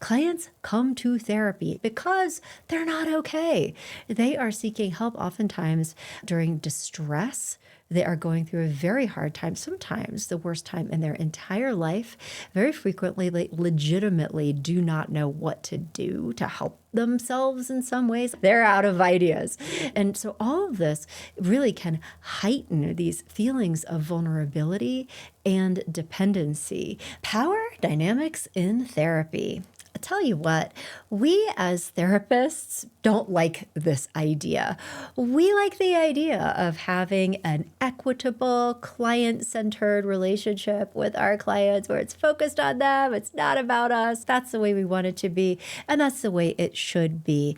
Clients come to therapy because they're not okay. They are seeking help oftentimes during distress. They are going through a very hard time, sometimes the worst time in their entire life. Very frequently, they legitimately do not know what to do to help themselves in some ways. They're out of ideas. And so all of this really can heighten these feelings of vulnerability and dependency. Power dynamics in therapy. I tell you what, we as therapists don't like this idea. We like the idea of having an equitable, client-centered relationship with our clients where it's focused on them, it's not about us. That's the way we want it to be, and that's the way it should be.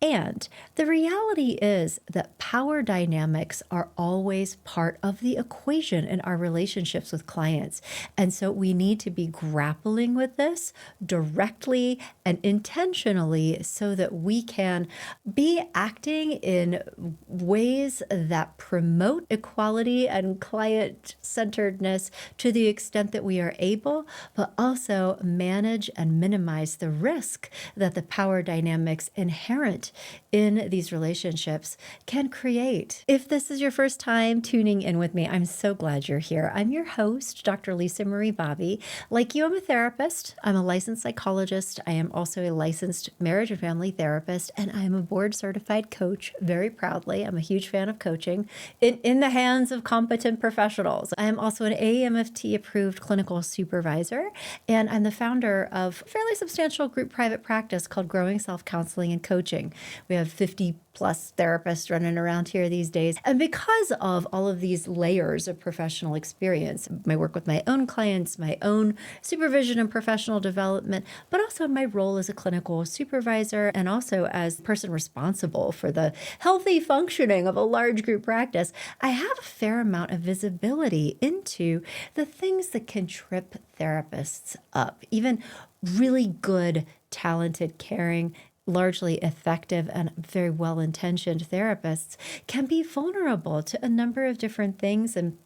And the reality is that power dynamics are always part of the equation in our relationships with clients. And so we need to be grappling with this directly and intentionally so that we can be acting in ways that promote equality and client-centeredness to the extent that we are able, but also manage and minimize the risk that the power dynamics inherent in these relationships can create. If this is your first time tuning in with me, I'm so glad you're here. I'm your host, Dr. Lisa Marie Bobby. Like you, I'm a therapist. I'm a licensed psychologist. I am also a licensed marriage and family therapist, and I'm a board certified coach very proudly. I'm a huge fan of coaching in the hands of competent professionals. I am also an AAMFT approved clinical supervisor, and I'm the founder of a fairly substantial group private practice called Growing Self Counseling and Coaching. We have 50 plus therapists running around here these days. And because of all of these layers of professional experience, my work with my own clients, my own supervision and professional development, but also my role as a clinical supervisor and also as the person responsible for the healthy functioning of a large group practice, I have a fair amount of visibility into the things that can trip therapists up. Even really good, talented, caring, largely effective and very well-intentioned therapists can be vulnerable to a number of different things. And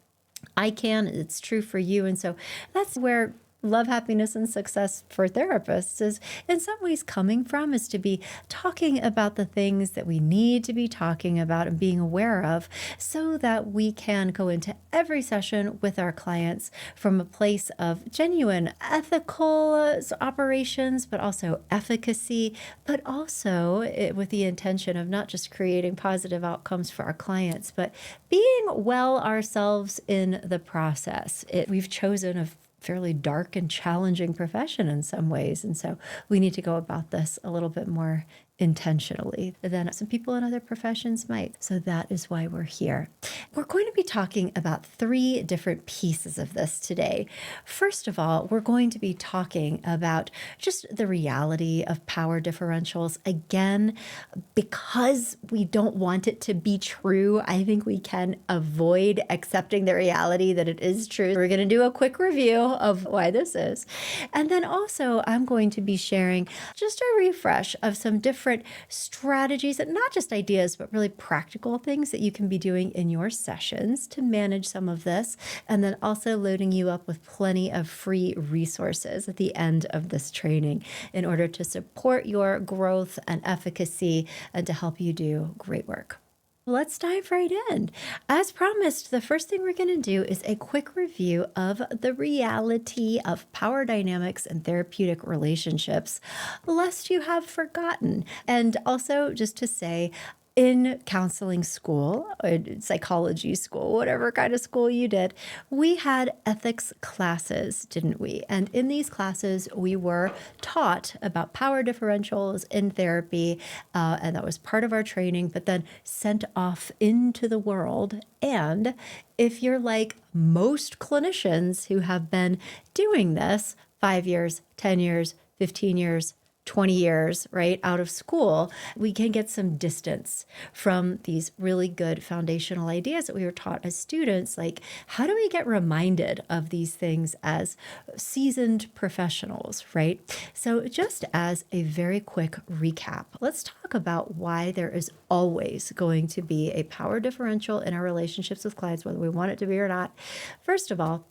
it's true for you. And so that's where love, happiness, and success for therapists is in some ways coming from, is to be talking about the things that we need to be talking about and being aware of so that we can go into every session with our clients from a place of genuine ethical operations, but also efficacy, but also with the intention of not just creating positive outcomes for our clients, but being well ourselves in the process. We've chosen a fairly dark and challenging profession in some ways. And so we need to go about this a little bit more intentionally than some people in other professions might. So that is why we're here. We're going to be talking about 3 different pieces of this today. First of all, we're going to be talking about just the reality of power differentials. Again, because we don't want it to be true, I think we can avoid accepting the reality that it is true. We're going to do a quick review of why this is. And then also, I'm going to be sharing just a refresh of some different strategies, and not just ideas, but really practical things that you can be doing in your sessions to manage some of this. And then also loading you up with plenty of free resources at the end of this training in order to support your growth and efficacy and to help you do great work. Let's dive right in. As promised, the first thing we're going to do is a quick review of the reality of power dynamics and therapeutic relationships, lest you have forgotten. And also just to say, in counseling school, or psychology school, whatever kind of school you did, we had ethics classes, didn't we? And in these classes, we were taught about power differentials in therapy, and that was part of our training, but then sent off into the world. And if you're like most clinicians who have been doing this 5 years, 10 years, 15 years, 20 years, right, out of school, we can get some distance from these really good foundational ideas that we were taught as students. Like, how do we get reminded of these things as seasoned professionals, right? So just as a very quick recap, let's talk about why there is always going to be a power differential in our relationships with clients, whether we want it to be or not. First of all,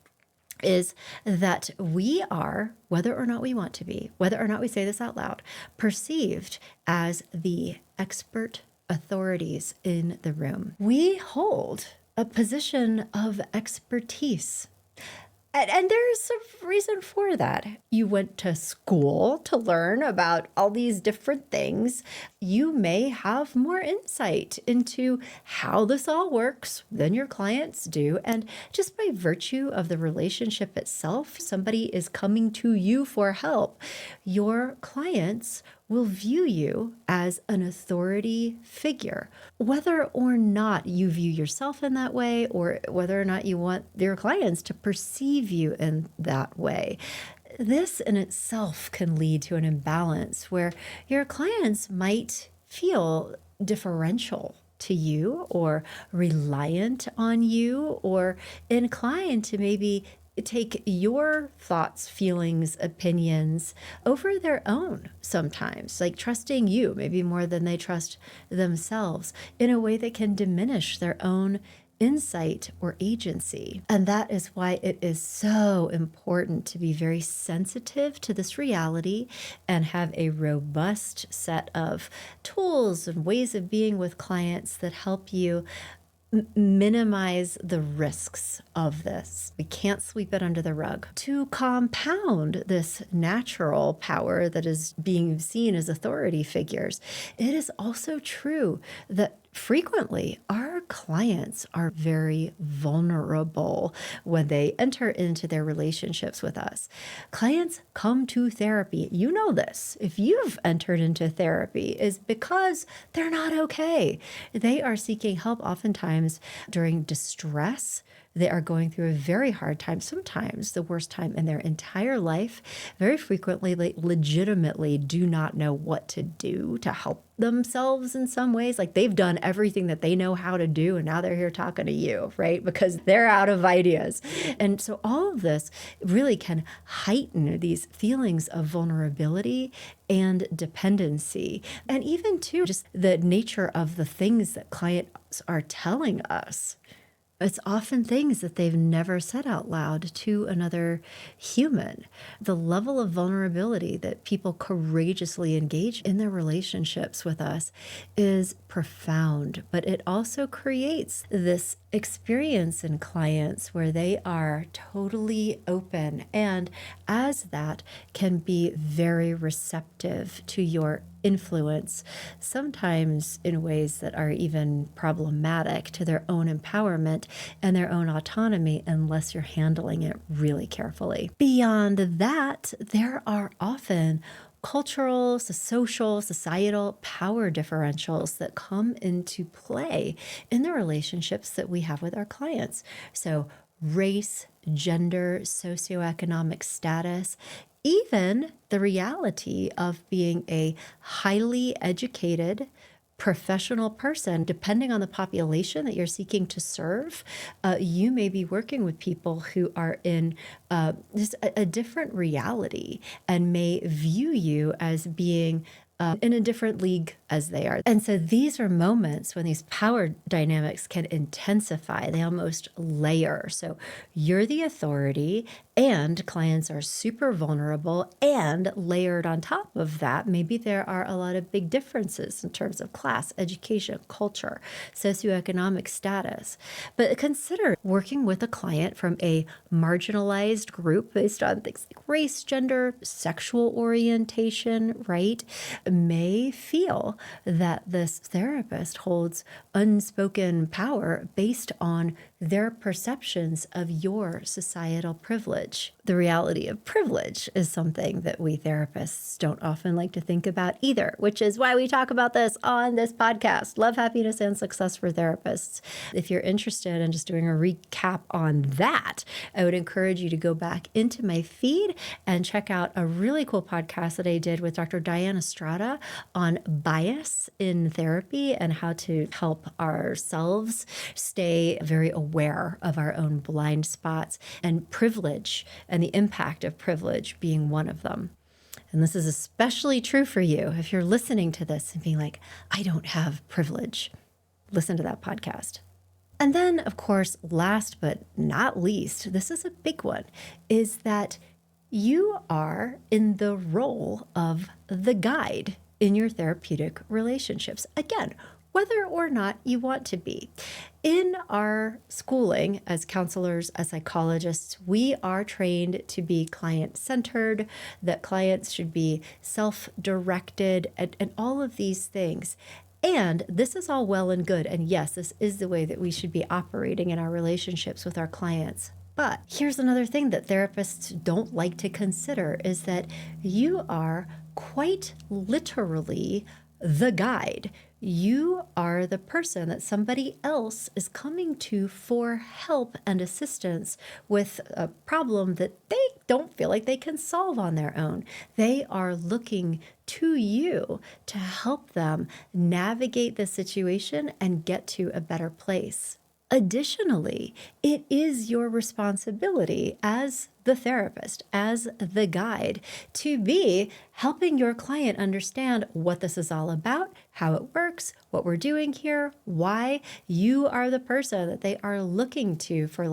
is that we are, whether or not we want to be, whether or not we say this out loud, perceived as the expert authorities in the room. We hold a position of expertise. And there's a reason for that. You went to school to learn about all these different things. You may have more insight into how this all works than your clients do. And just by virtue of the relationship itself, somebody is coming to you for help. Your clients will view you as an authority figure, whether or not you view yourself in that way, or whether or not you want your clients to perceive you in that way. This in itself can lead to an imbalance where your clients might feel differential to you, or reliant on you, or inclined to maybe take your thoughts, feelings, opinions over their own sometimes, like trusting you maybe more than they trust themselves, in a way that can diminish their own insight or agency. And that is why it is so important to be very sensitive to this reality and have a robust set of tools and ways of being with clients that help you minimize the risks of this. We can't sweep it under the rug. To compound this natural power that is being seen as authority figures, it is also true that frequently our clients are very vulnerable when they enter into their relationships with us. Clients come to therapy. You know this. If you've entered into therapy, is because they're not okay. They are seeking help oftentimes during distress. They are going through a very hard time, sometimes the worst time in their entire life. Very frequently, they legitimately do not know what to do to help themselves in some ways. Like they've done everything that they know how to do, and now they're here talking to you, right? Because they're out of ideas. And so all of this really can heighten these feelings of vulnerability and dependency. And even too, just the nature of the things that clients are telling us. It's often things that they've never said out loud to another human. The level of vulnerability that people courageously engage in their relationships with us is profound, but it also creates this experience in clients where they are totally open, and as that can be very receptive to your influence, sometimes in ways that are even problematic to their own empowerment and their own autonomy, unless you're handling it really carefully. Beyond that, there are often cultural, social, societal power differentials that come into play in the relationships that we have with our clients. So race, gender, socioeconomic status, even the reality of being a highly educated professional person, depending on the population that you're seeking to serve, you may be working with people who are in just a different reality and may view you as being in a different league as they are. And so these are moments when these power dynamics can intensify. They almost layer. So you're the authority, and clients are super vulnerable, and layered on top of that, maybe there are a lot of big differences in terms of class, education, culture, socioeconomic status. But consider working with a client from a marginalized group based on things like race, gender, sexual orientation, right? May feel that this therapist holds unspoken power based on their perceptions of your societal privilege. The reality of privilege is something that we therapists don't often like to think about either, which is why we talk about this on this podcast, Love, Happiness, and Success for Therapists. If you're interested in just doing a recap on that, I would encourage you to go back into my feed and check out a really cool podcast that I did with Dr. Diane Estrada on bias in therapy and how to help ourselves stay very aware of our own blind spots, and privilege and the impact of privilege being one of them. And this is especially true for you if you're listening to this and being like, I don't have privilege. Listen to that podcast. And then, of course, last but not least, this is a big one, is that you are in the role of the guide in your therapeutic relationships. Again, whether or not you want to be. In our schooling as counselors, as psychologists, we are trained to be client centered, that clients should be self directed, and all of these things. And this is all well and good. And yes, this is the way that we should be operating in our relationships with our clients. But here's another thing that therapists don't like to consider is that you are quite literally the guide. You are the person that somebody else is coming to for help and assistance with a problem that they don't feel like they can solve on their own. They are looking to you to help them navigate the situation and get to a better place. Additionally, it is your responsibility as the therapist, as the guide, to be helping your client understand what this is all about, how it works, what we're doing here, why. You are the person that they are looking to for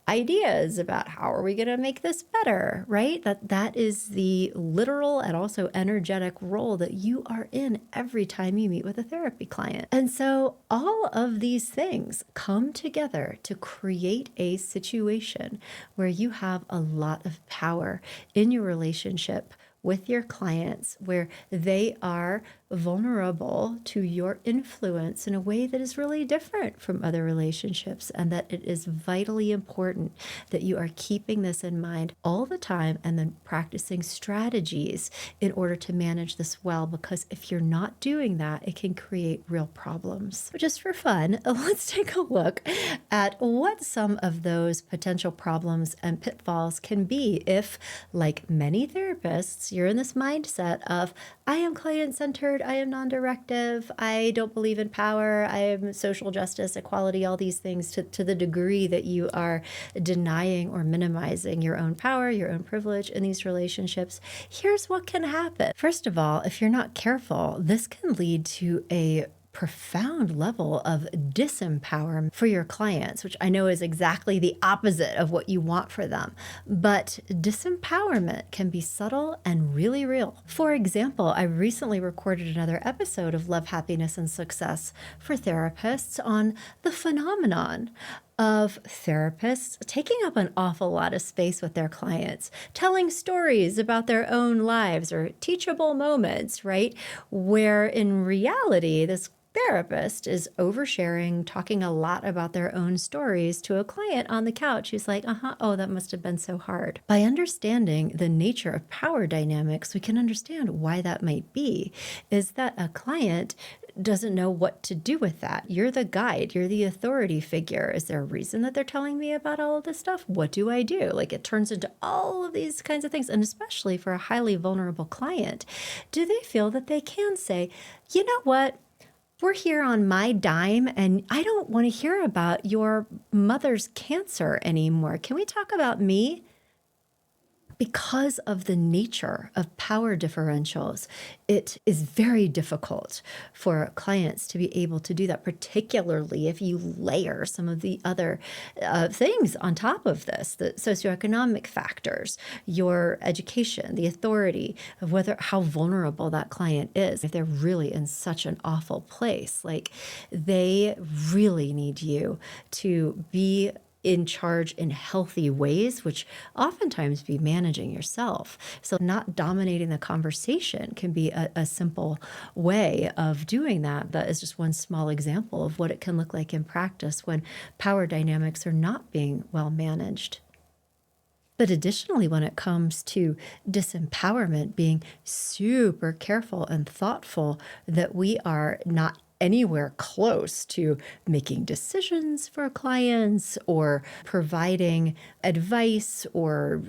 ideas about how are we going to make this better, right? That is the literal and also energetic role that you are in every time you meet with a therapy client. And so all of these things come together to create a situation where you have a lot of power in your relationship with your clients, where they are vulnerable to your influence in a way that is really different from other relationships, and that it is vitally important that you are keeping this in mind all the time and then practicing strategies in order to manage this well, because if you're not doing that, it can create real problems. Just for fun, let's take a look at what some of those potential problems and pitfalls can be if, like many therapists, you're in this mindset of, I am client-centered, I am non-directive, I don't believe in power, I am social justice, equality, all these things to the degree that you are denying or minimizing your own power, your own privilege in these relationships. Here's what can happen. First of all, if you're not careful, this can lead to a profound level of disempowerment for your clients, which I know is exactly the opposite of what you want for them. But disempowerment can be subtle and really real. For example, I recently recorded another episode of Love, Happiness, and Success for therapists on the phenomenon of therapists taking up an awful lot of space with their clients, telling stories about their own lives or teachable moments, right? Where in reality, this therapist is oversharing, talking a lot about their own stories to a client on the couch who's like, oh, that must have been so hard. By understanding the nature of power dynamics, we can understand why that might be, is that a client doesn't know what to do with that. You're the guide, you're the authority figure. Is there a reason that they're telling me about all of this stuff? What do I do? It turns into all of these kinds of things. And especially for a highly vulnerable client, do they feel that they can say, you know what? We're here on my dime, and I don't want to hear about your mother's cancer anymore. Can we talk about me? Because of the nature of power differentials, it is very difficult for clients to be able to do that, particularly if you layer some of the other things on top of this, the socioeconomic factors, your education, the authority of how vulnerable that client is. If they're really in such an awful place, they really need you to be in charge in healthy ways, which oftentimes be managing yourself. So not dominating the conversation can be a simple way of doing that. That is just one small example of what it can look like in practice when power dynamics are not being well managed. But additionally, when it comes to disempowerment, being super careful and thoughtful that we are not anywhere close to making decisions for clients or providing advice or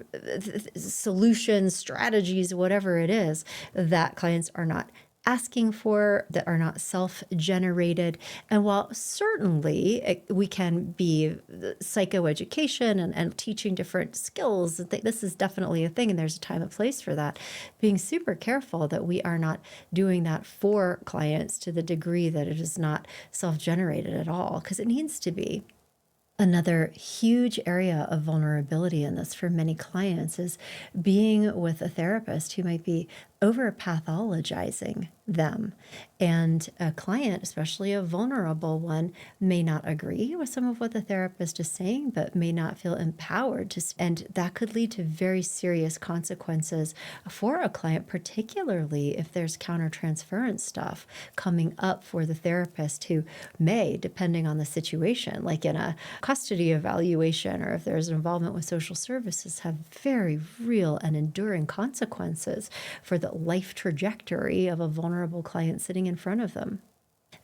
solutions, strategies, whatever it is that clients are not asking for, that are not self-generated. And while certainly we can be psychoeducation and teaching different skills, this is definitely a thing, and there's a time and place for that, being super careful that we are not doing that for clients to the degree that it is not self-generated at all, because it needs to be. Another huge area of vulnerability in this for many clients is being with a therapist who might be over pathologizing them. And a client, especially a vulnerable one, may not agree with some of what the therapist is saying, but may not feel empowered to. And that could lead to very serious consequences for a client, particularly if there's countertransference stuff coming up for the therapist who may, depending on the situation, like in a custody evaluation or if there's involvement with social services, have very real and enduring consequences for the life trajectory of a vulnerable client sitting in front of them.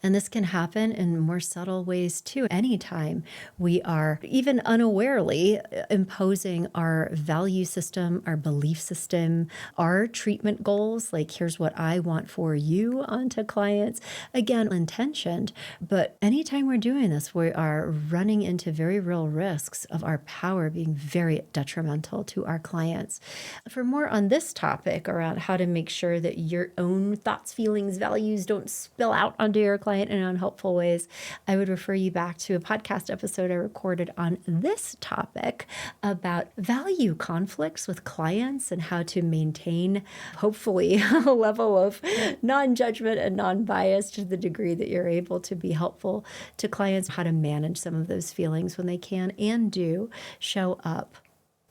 And this can happen in more subtle ways too. Anytime we are even unawarely imposing our value system, our belief system, our treatment goals, like here's what I want for you, onto clients, again, intentioned. But anytime we're doing this, we are running into very real risks of our power being very detrimental to our clients. For more on this topic around how to make sure that your own thoughts, feelings, values don't spill out onto your client in unhelpful ways, I would refer you back to a podcast episode I recorded on this topic about value conflicts with clients and how to maintain, hopefully, a level of non-judgment and non-bias to the degree that you're able to be helpful to clients, how to manage some of those feelings when they can and do show up.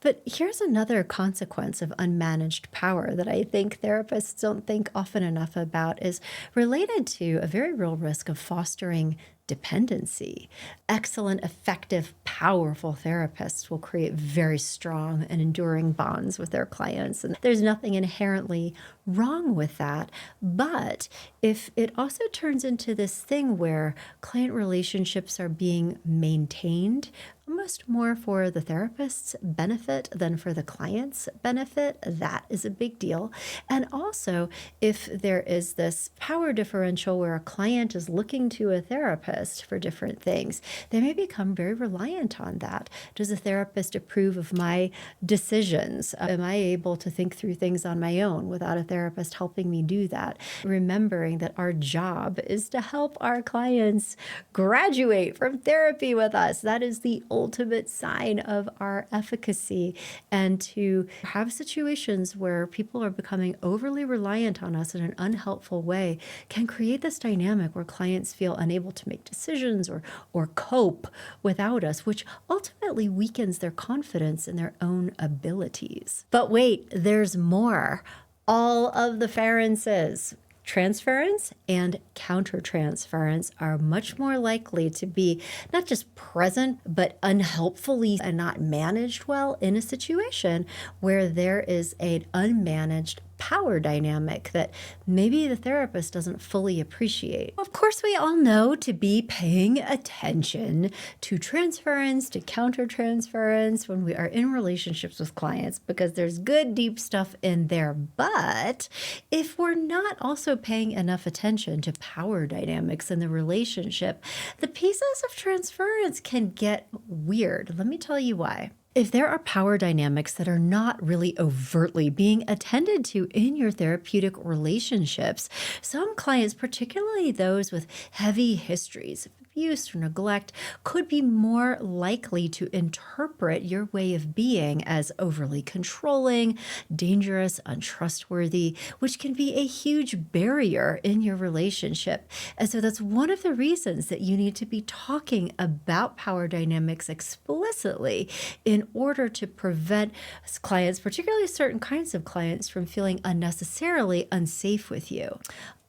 But here's another consequence of unmanaged power that I think therapists don't think often enough about, is related to a very real risk of fostering dependency. Excellent, effective, powerful therapists will create very strong and enduring bonds with their clients. And there's nothing inherently wrong with that. But if it also turns into this thing where client relationships are being maintained almost more for the therapist's benefit than for the client's benefit, that is a big deal. And also, if there is this power differential where a client is looking to a therapist for different things, they may become very reliant on that. Does the therapist approve of my decisions? Am I able to think through things on my own without a therapist helping me do that? Remembering that our job is to help our clients graduate from therapy with us. That is the ultimate sign of our efficacy. And to have situations where people are becoming overly reliant on us in an unhelpful way can create this dynamic where clients feel unable to make decisions or cope without us, which ultimately weakens their confidence in their own abilities. But wait, there's more. All of the afferences, transference and countertransference, are much more likely to be not just present, but unhelpfully and not managed well in a situation where there is an unmanaged power dynamic that maybe the therapist doesn't fully appreciate. Of course, we all know to be paying attention to transference, to countertransference when we are in relationships with clients, because there's good, deep stuff in there. But if we're not also paying enough attention to power dynamics in the relationship, the pieces of transference can get weird. Let me tell you why. If there are power dynamics that are not really overtly being attended to in your therapeutic relationships, some clients, particularly those with heavy histories of abuse or neglect, could be more likely to interpret your way of being as overly controlling, dangerous, untrustworthy, which can be a huge barrier in your relationship. And so that's one of the reasons that you need to be talking about power dynamics explicitly in order to prevent clients, particularly certain kinds of clients, from feeling unnecessarily unsafe with you.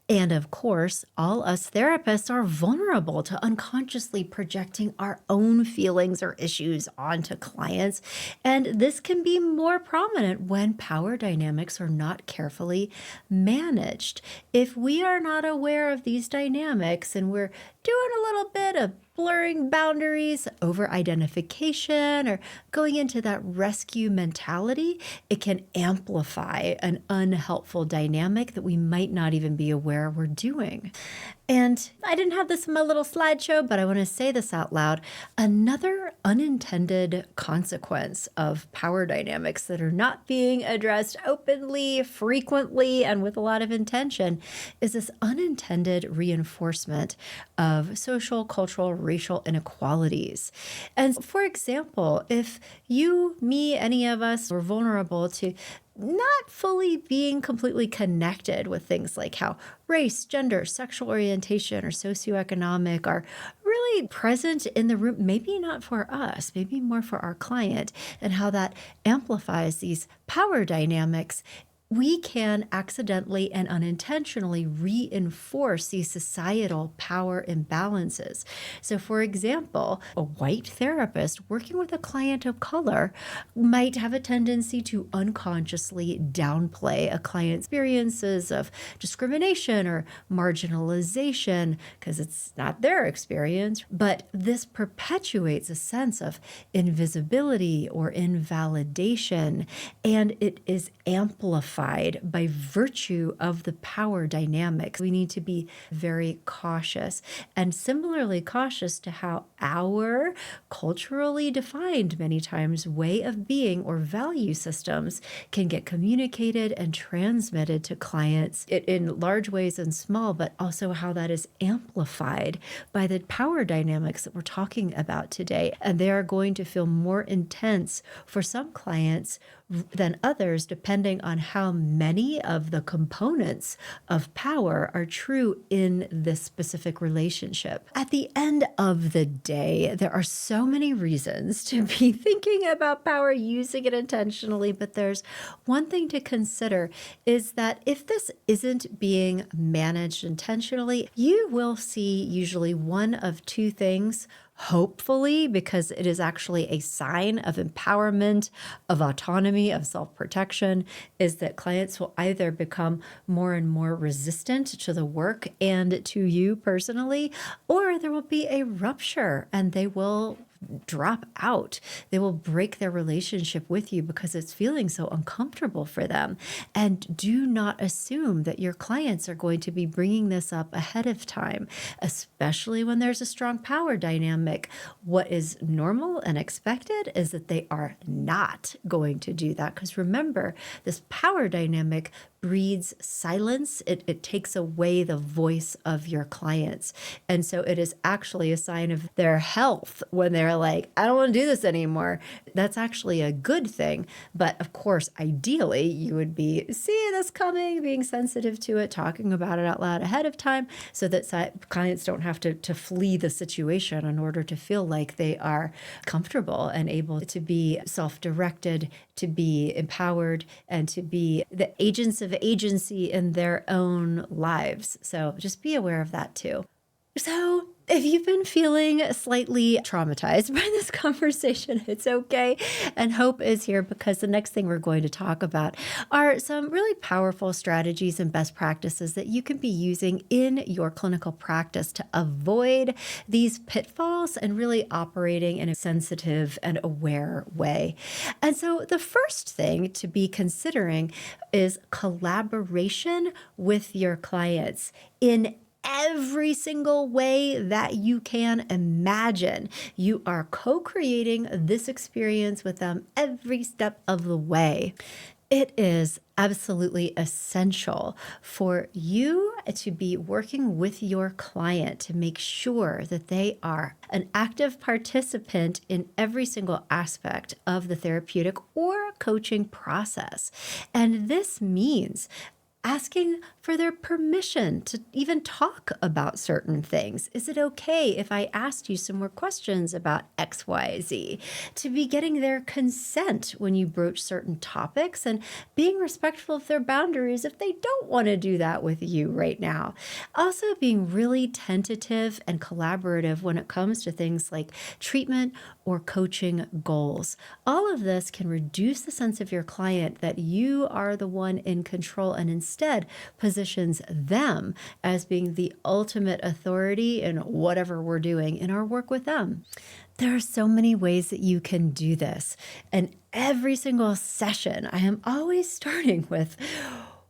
And of course, all us therapists are vulnerable to unconsciously projecting our own feelings or issues onto clients. And this can be more prominent when power dynamics are not carefully managed. If we are not aware of these dynamics and we're doing a little bit of blurring boundaries, over identification, or going into that rescue mentality, it can amplify an unhelpful dynamic that we might not even be aware we're doing. And I didn't have this in my little slideshow, but I want to say this out loud. Another unintended consequence of power dynamics that are not being addressed openly, frequently, and with a lot of intention is this unintended reinforcement of of social, cultural, racial inequalities. And for example, if you, me, any of us were vulnerable to not fully being completely connected with things like how race, gender, sexual orientation, or socioeconomic are really present in the room, maybe not for us, maybe more for our client, and how that amplifies these power dynamics, we can accidentally and unintentionally reinforce these societal power imbalances. So, for example, a white therapist working with a client of color might have a tendency to unconsciously downplay a client's experiences of discrimination or marginalization because it's not their experience. But this perpetuates a sense of invisibility or invalidation, and it is amplified by virtue of the power dynamics. We need to be very cautious, and similarly cautious to how our culturally defined, many times, way of being or value systems can get communicated and transmitted to clients in large ways and small, but also how that is amplified by the power dynamics that we're talking about today. And they are going to feel more intense for some clients than others, depending on how many of the components of power are true in this specific relationship. At the end of the day, there are so many reasons to be thinking about power, using it intentionally, but there's one thing to consider is that if this isn't being managed intentionally, you will see usually one of two things. Hopefully, because it is actually a sign of empowerment, of autonomy, of self-protection, is that clients will either become more and more resistant to the work and to you personally, or there will be a rupture and they will drop out. They will break their relationship with you because it's feeling so uncomfortable for them. And do not assume that your clients are going to be bringing this up ahead of time, especially when there's a strong power dynamic. What is normal and expected is that they are not going to do that. Because remember, this power dynamic breeds silence. It takes away the voice of your clients. And so it is actually a sign of their health when they're like, I don't want to do this anymore. That's actually a good thing. But of course, ideally, you would be seeing this coming, being sensitive to it, talking about it out loud ahead of time so that clients don't have to flee the situation in order to feel like they are comfortable and able to be self-directed, to be empowered, and to be the agents of agency in their own lives. So just be aware of that too. So if you've been feeling slightly traumatized by this conversation, it's okay. And hope is here because the next thing we're going to talk about are some really powerful strategies and best practices that you can be using in your clinical practice to avoid these pitfalls and really operating in a sensitive and aware way. And so the first thing to be considering is collaboration with your clients in every single way that you can imagine. You are co-creating this experience with them every step of the way. It is absolutely essential for you to be working with your client to make sure that they are an active participant in every single aspect of the therapeutic or coaching process. And this means asking for their permission to even talk about certain things. Is it okay if I asked you some more questions about X, Y, Z? To be getting their consent when you broach certain topics and being respectful of their boundaries if they don't want to do that with you right now. Also being really tentative and collaborative when it comes to things like treatment or coaching goals. All of this can reduce the sense of your client that you are the one in control and instead positions them as being the ultimate authority in whatever we're doing in our work with them. There are so many ways that you can do this. And every single session, I am always starting with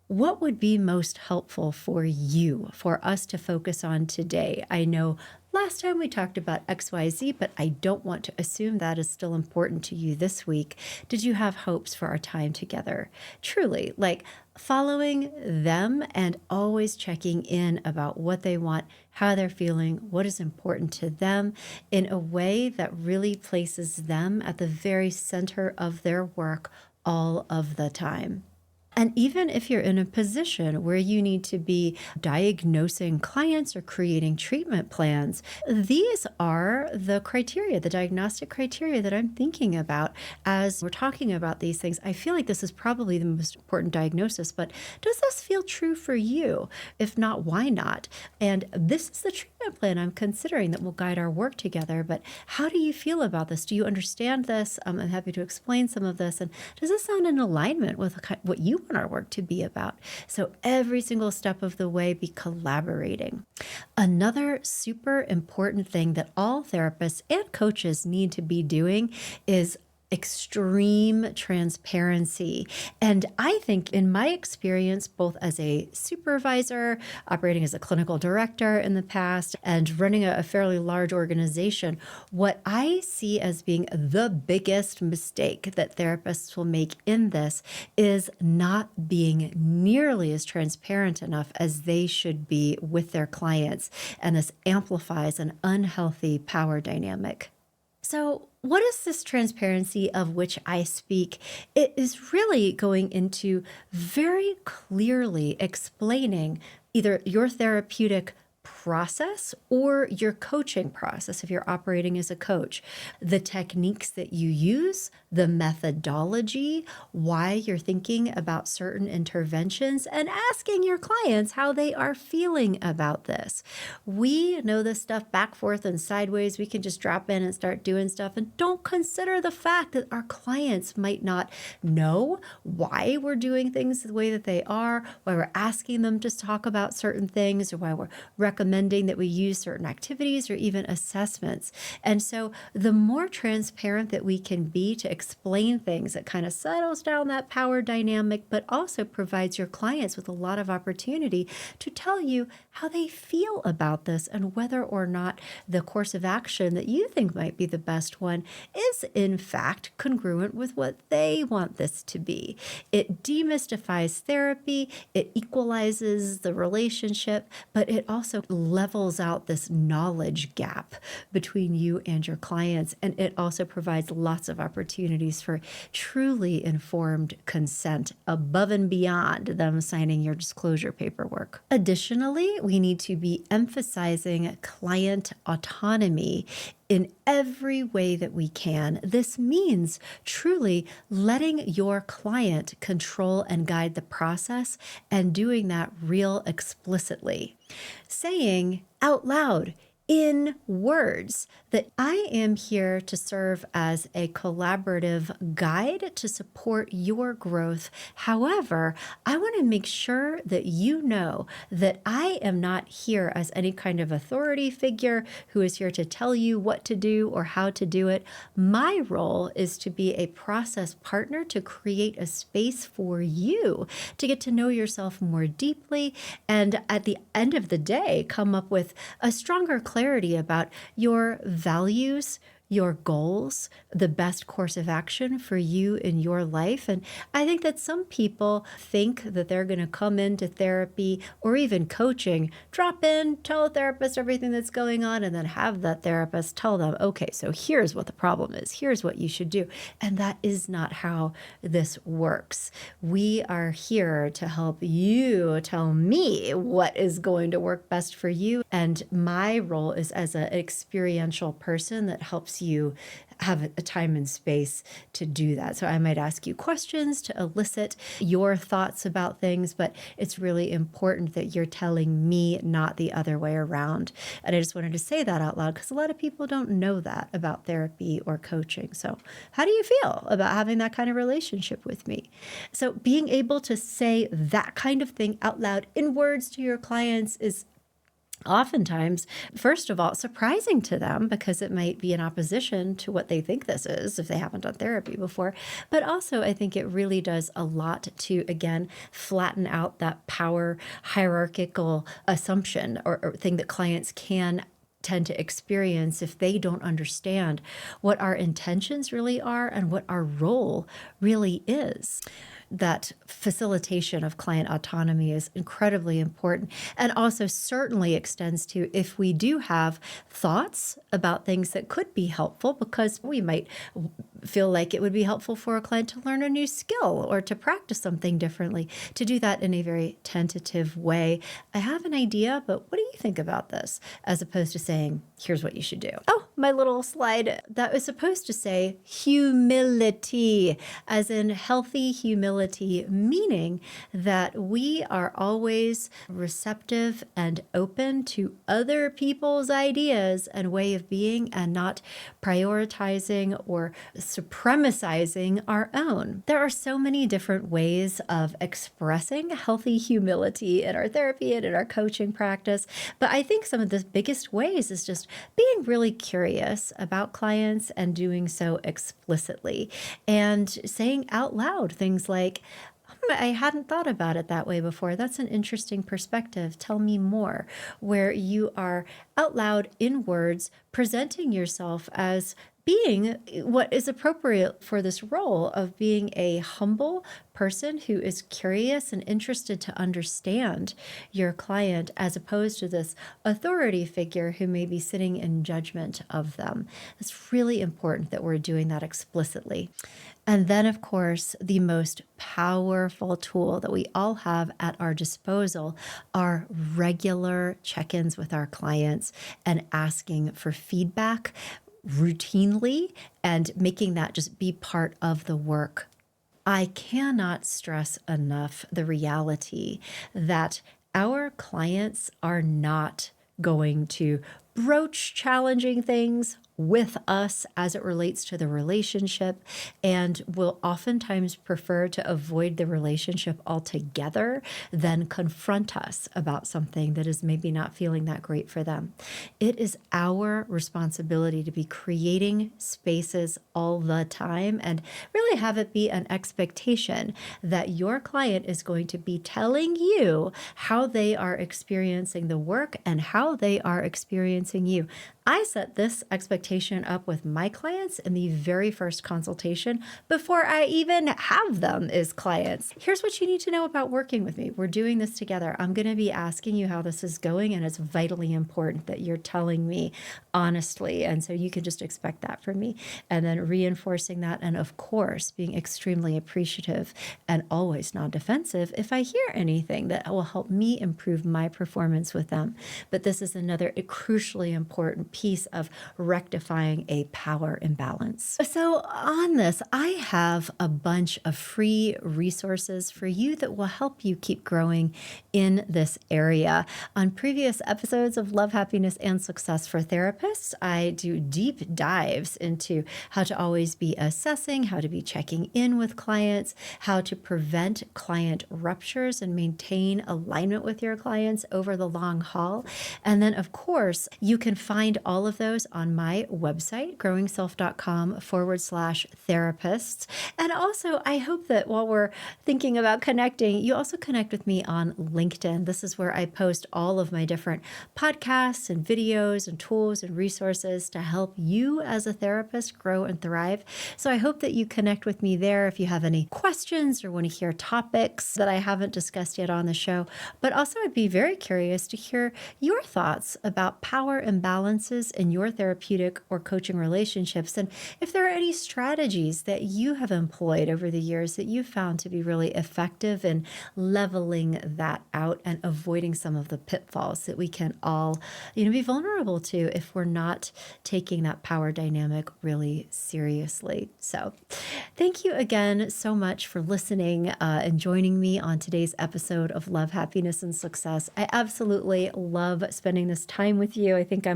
what would be most helpful for you, for us to focus on today. I know last time we talked about XYZ, but I don't want to assume that is still important to you this week. Did you have hopes for our time together? Truly, like following them and always checking in about what they want, how they're feeling, what is important to them in a way that really places them at the very center of their work all of the time. And even if you're in a position where you need to be diagnosing clients or creating treatment plans, these are the criteria, the diagnostic criteria that I'm thinking about as we're talking about these things. I feel like this is probably the most important diagnosis, but does this feel true for you? If not, why not? And this is the treatment plan I'm considering that will guide our work together. But how do you feel about this? Do you understand this? I'm happy to explain some of this. And does this sound in alignment with what you want our work to be about? So every single step of the way, be collaborating. Another super important thing that all therapists and coaches need to be doing is extreme transparency. And I think in my experience, both as a supervisor, operating as a clinical director in the past, and running a fairly large organization, what I see as being the biggest mistake that therapists will make in this is not being nearly as transparent enough as they should be with their clients. And this amplifies an unhealthy power dynamic. So, what is this transparency of which I speak? It is really going into very clearly explaining either your therapeutic process or your coaching process if you're operating as a coach, the techniques that you use, the methodology, why you're thinking about certain interventions, and asking your clients how they are feeling about this. We know this stuff back, forth, and sideways. We can just drop in and start doing stuff and don't consider the fact that our clients might not know why we're doing things the way that they are, why we're asking them to talk about certain things, or why we're recommending that we use certain activities or even assessments. And so the more transparent that we can be to explain things, it kind of settles down that power dynamic, but also provides your clients with a lot of opportunity to tell you how they feel about this and whether or not the course of action that you think might be the best one is in fact congruent with what they want this to be. It demystifies therapy, it equalizes the relationship, but it also levels out this knowledge gap between you and your clients. And it also provides lots of opportunities for truly informed consent above and beyond them signing your disclosure paperwork. Additionally, we need to be emphasizing client autonomy in every way that we can. This means truly letting your client control and guide the process and doing that real explicitly. Saying out loud, in words, that I am here to serve as a collaborative guide to support your growth. However, I want to make sure that you know that I am not here as any kind of authority figure who is here to tell you what to do or how to do it. My role is to be a process partner to create a space for you to get to know yourself more deeply and at the end of the day, come up with a stronger clarity about your values, your goals, the best course of action for you in your life. And I think that some people think that they're going to come into therapy or even coaching, drop in, tell a therapist everything that's going on, and then have that therapist tell them, okay, so here's what the problem is. Here's what you should do. And that is not how this works. We are here to help you tell me what is going to work best for you. And my role is as an experiential person that helps you have a time and space to do that. So I might ask you questions to elicit your thoughts about things, but it's really important that you're telling me, not the other way around. And I just wanted to say that out loud because a lot of people don't know that about therapy or coaching. So how do you feel about having that kind of relationship with me? So being able to say that kind of thing out loud in words to your clients is oftentimes, first of all, surprising to them because it might be in opposition to what they think this is if they haven't done therapy before. But also, I think it really does a lot to, again, flatten out that power hierarchical assumption or thing that clients can tend to experience if they don't understand what our intentions really are and what our role really is. That facilitation of client autonomy is incredibly important, and also certainly extends to if we do have thoughts about things that could be helpful, because we might feel like it would be helpful for a client to learn a new skill or to practice something differently, to do that in a very tentative way. I have an idea, but what do you think about this? As opposed to saying, here's what you should do. Oh, my little slide that was supposed to say humility, as in healthy humility, meaning that we are always receptive and open to other people's ideas and way of being, and not prioritizing or supremacizing our own. There are so many different ways of expressing healthy humility in our therapy and in our coaching practice, but I think some of the biggest ways is just being really curious about clients and doing so explicitly, and saying out loud things like, I hadn't thought about it that way before. That's an interesting perspective. Tell me more. Where you are out loud in words presenting yourself as being what is appropriate for this role of being a humble person who is curious and interested to understand your client, as opposed to this authority figure who may be sitting in judgment of them. It's really important that we're doing that explicitly. And then, of course, the most powerful tool that we all have at our disposal are regular check-ins with our clients and asking for feedback routinely, and making that just be part of the work. I cannot stress enough the reality that our clients are not going to broach challenging things with us as it relates to the relationship, and will oftentimes prefer to avoid the relationship altogether than confront us about something that is maybe not feeling that great for them. It is our responsibility to be creating spaces all the time, and really have it be an expectation that your client is going to be telling you how they are experiencing the work and how they are experiencing you. I set this expectation up with my clients in the very first consultation before I even have them as clients. Here's what you need to know about working with me. We're doing this together. I'm going to be asking you how this is going, and it's vitally important that you're telling me honestly. And so you can just expect that from me, and then reinforcing that. And of course, being extremely appreciative and always non-defensive if I hear anything that will help me improve my performance with them. But this is another crucially important piece of rectifying a power imbalance. So on this, I have a bunch of free resources for you that will help you keep growing in this area. On previous episodes of Love, Happiness, and Success for Therapists, I do deep dives into how to always be assessing, how to be checking in with clients, how to prevent client ruptures and maintain alignment with your clients over the long haul. And then, of course, you can find all of those on my website, growingself.com/therapists. And also, I hope that while we're thinking about connecting, you also connect with me on LinkedIn. This is where I post all of my different podcasts and videos and tools and resources to help you as a therapist grow and thrive. So I hope that you connect with me there if you have any questions or want to hear topics that I haven't discussed yet on the show. But also, I'd be very curious to hear your thoughts about power imbalances in your therapeutic or coaching relationships, and if there are any strategies that you have employed over the years that you found to be really effective in leveling that out and avoiding some of the pitfalls that we can all, be vulnerable to if we're not taking that power dynamic really seriously. So thank you again so much for listening and joining me on today's episode of Love, Happiness, and Success. I absolutely love spending this time with you. I think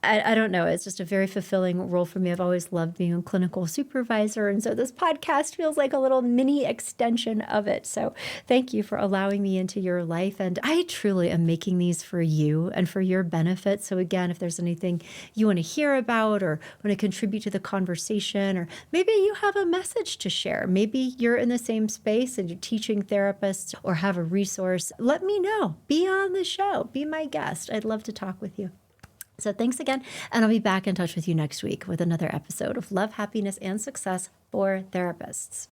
I don't know, it's just a very fulfilling role for me. I've always loved being a clinical supervisor, and so this podcast feels like a little mini extension of it. So thank you for allowing me into your life, and I truly am making these for you and for your benefit. So again, if there's anything you want to hear about or want to contribute to the conversation, or maybe you have a message to share, maybe you're in the same space and you're teaching therapists or have a resource, let me know. Be on the show. Be my guest. I'd love to talk with you. So thanks again. And I'll be back in touch with you next week with another episode of Love, Happiness, and Success for Therapists.